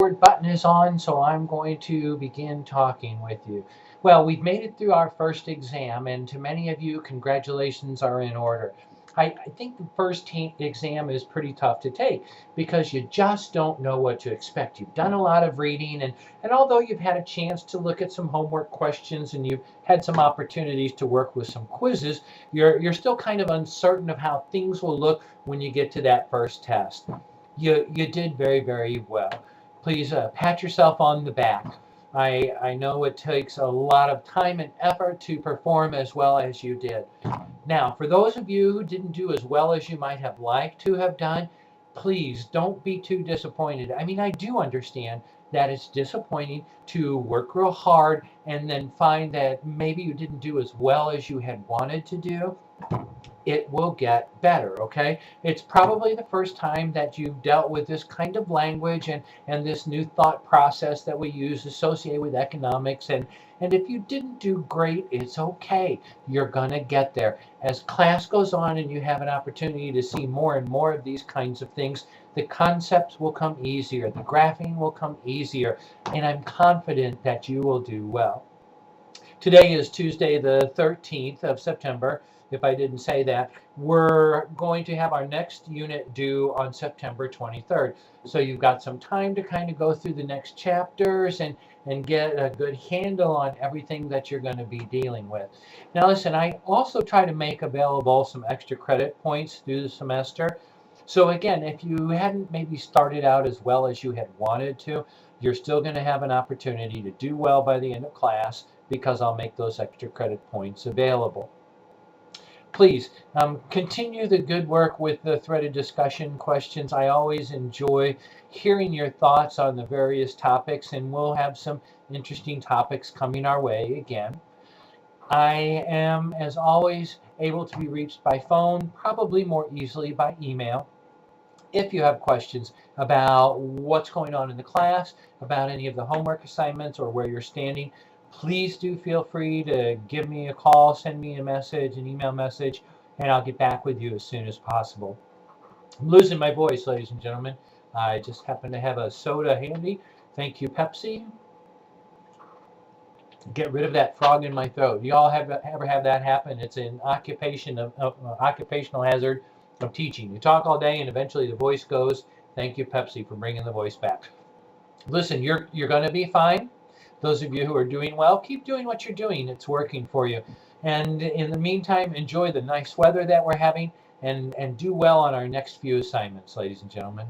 record button is on, so I'm going to begin talking with you. Well, we've made it through our first exam, and to many of you, congratulations are in order. I think the first exam is pretty tough to take because you just don't know what to expect. You've done a lot of reading, and although you've had a chance to look at some homework questions and you've had some opportunities to work with some quizzes, you're still kind of uncertain of how things will look when you get to that first test. You did very, very well. Please pat yourself on the back. I know it takes a lot of time and effort to perform as well as you did. Now, for those of you who didn't do as well as you might have liked to have done, please don't be too disappointed. I mean, I do understand that it's disappointing to work real hard and then find that maybe you didn't do as well as you had wanted to do. It will get better, okay? It's probably the first time that you've dealt with this kind of language and this new thought process that we use associated with economics. And if you didn't do great, it's okay. You're going to get there. As class goes on and you have an opportunity to see more and more of these kinds of things, the concepts will come easier, the graphing will come easier, and I'm confident that you will do well. Today is Tuesday, the 13th of September. If I didn't say that, we're going to have our next unit due on September 23rd. So you've got some time to kind of go through the next chapters and get a good handle on everything that you're going to be dealing with. Now listen, I also try to make available some extra credit points through the semester. So again, if you hadn't maybe started out as well as you had wanted to, you're still going to have an opportunity to do well by the end of class because I'll make those extra credit points available. Please continue the good work with the threaded discussion questions. I always enjoy hearing your thoughts on the various topics, and we'll have some interesting topics coming our way again. I am, as always, able to be reached by phone, probably more easily by email. If you have questions about what's going on in the class, about any of the homework assignments, or where you're standing, please do feel free to give me a call, send me a message, an email message, and I'll get back with you as soon as possible. I'm losing my voice, ladies and gentlemen. I just happen to have a soda handy. Thank you, Pepsi. Get rid of that frog in my throat. You all ever have that happen? It's an occupational hazard of teaching. You talk all day and eventually the voice goes. Thank you, Pepsi, for bringing the voice back. Listen, you're going to be fine. Those of you who are doing well, keep doing what you're doing. It's working for you. And in the meantime, enjoy the nice weather that we're having and do well on our next few assignments, ladies and gentlemen.